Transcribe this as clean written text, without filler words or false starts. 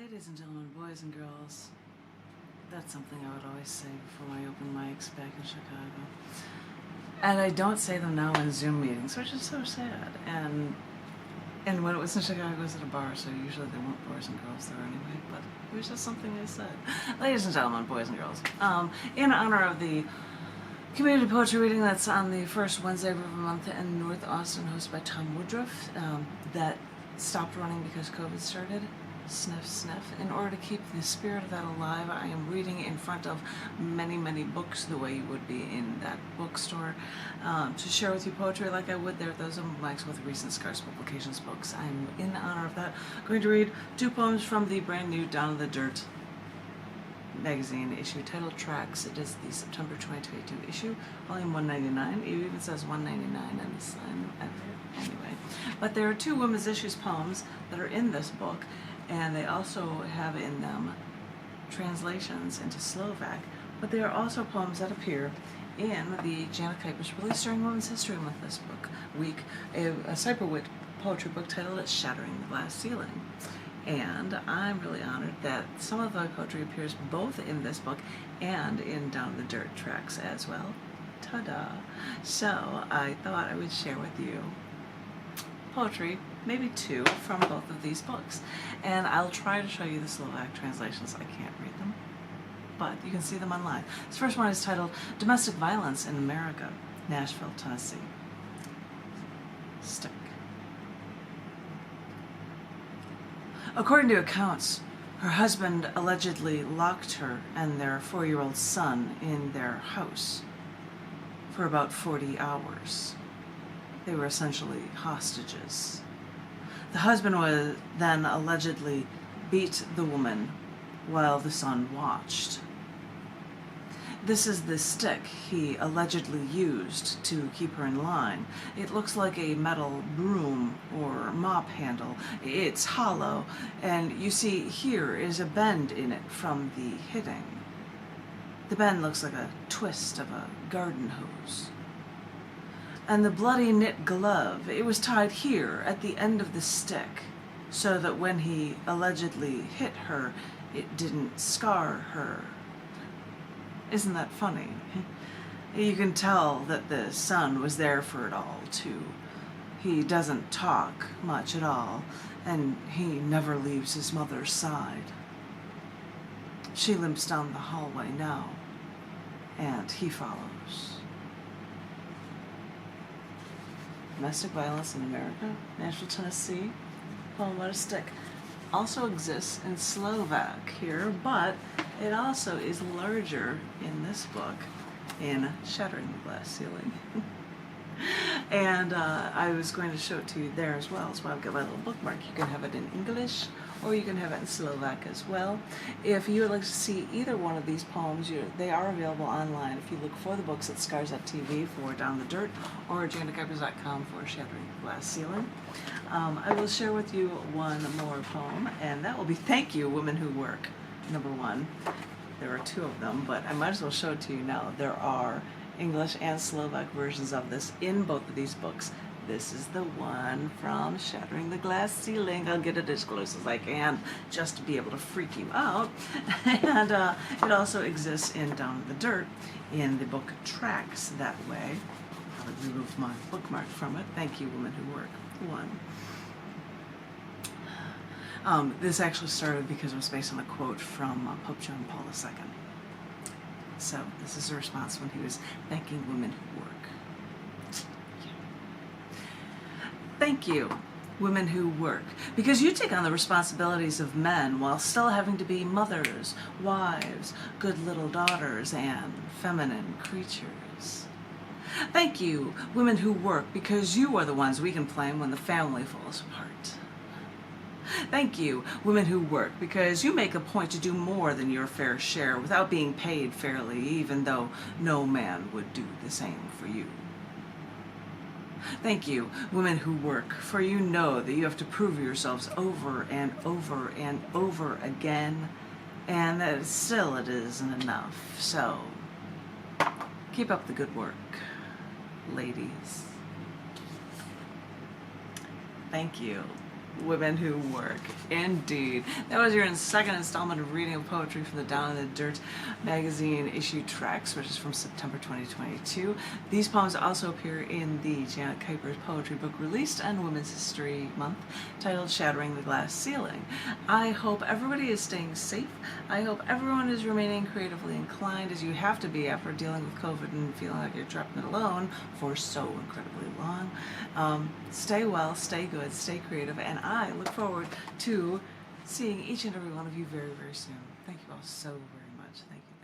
Ladies and gentlemen, boys and girls, that's something I would always say before my open mics back in Chicago. And I don't say them now in Zoom meetings, which is so sad. And when it was in Chicago, it was at a bar, so usually there weren't boys and girls there anyway, but it was just something I said. Ladies and gentlemen, boys and girls, in honor of the community poetry reading that's on the first Wednesday of every month in North Austin, hosted by Tom Woodruff, that stopped running because COVID started. Sniff, sniff. In order to keep the spirit of that alive, I am reading in front of many, many books the way you would be in that bookstore, to share with you poetry like I would there at those open mics with recent Scarce Publications books. I'm, in honor of that, going to read two poems from the brand new Down in the Dirt magazine issue titled Tracks. It is the September 2022 issue, volume 199. It even says 199 on the sign. Anyway, but there are two women's issues poems that are in this book, and they also have in them translations into Slovak, but they are also poems that appear in the Janet Kuypers released during Women's History Month this week, a Cyberwit poetry book titled Shattering the Glass Ceiling. And I'm really honored that some of the poetry appears both in this book and in Down in the Dirt tracks as well. Ta-da! So I thought I would share with you poetry, maybe two, from both of these books. And I'll try to show you the Slovak translations. I can't read them, but you can see them online. This first one is titled Domestic Violence in America, Nashville, Tennessee. Stick. According to accounts, her husband allegedly locked her and their 4-year-old son in their house for about 40 hours. They were essentially hostages. The husband was then allegedly beat the woman while the son watched. This is the stick he allegedly used to keep her in line. It looks like a metal broom or mop handle. It's hollow, and you see here is a bend in it from the hitting. The bend looks like a twist of a garden hose. And the bloody knit glove, it was tied here at the end of the stick, so that when he allegedly hit her, it didn't scar her. Isn't that funny? You can tell that the son was there for it all, too. He doesn't talk much at all, and he never leaves his mother's side. She limps down the hallway now, and he follows. Domestic Violence in America, Nashville, Tennessee, poem What a Stick. Also exists in Slovak here, but it also is larger in this book in Shattering the Glass Ceiling. And I was going to show it to you there as well, so I've got my little bookmark. You can have it in English, or you can have it in Slovak as well. If you would like to see either one of these poems, they are available online. If you look for the books at Scars.tv for Down the Dirt, or JanetKuypers.com for Shattering the Glass Ceiling. I will share with you one more poem, and that will be Thank You, Women Who Work, number one. There are two of them, but I might as well show it to you now. There are English and Slovak versions of this in both of these books. This is the one from Shattering the Glass Ceiling. I'll get it as close as I can just to be able to freak you out. And it also exists in Down in the Dirt in the book Tracks that way. I would remove my bookmark from it. Thank You, Women Who Work. One. This actually started because it was based on a quote from Pope John Paul II. So this is a response when he was thanking women who work. Thank you, women who work, because you take on the responsibilities of men while still having to be mothers, wives, good little daughters, and feminine creatures. Thank you, women who work, because you are the ones we can blame when the family falls apart. Thank you, women who work, because you make a point to do more than your fair share without being paid fairly, even though no man would do the same for you. Thank you, women who work, for you know that you have to prove yourselves over and over and over again, and that still it isn't enough. So, keep up the good work, ladies. Thank you, women who work. Indeed. That was your second installment of reading of poetry from the Down in the Dirt magazine issue Tracks, which is from September 2022. These poems also appear in the Janet Kuypers poetry book released on Women's History Month, titled Shattering the Glass Ceiling. I hope everybody is staying safe. I hope everyone is remaining creatively inclined, as you have to be after dealing with COVID and feeling like you're trapped and alone for so incredibly long. Stay well, stay good, stay creative, and I look forward to seeing each and every one of you very, very soon. Thank you all so very much. Thank you.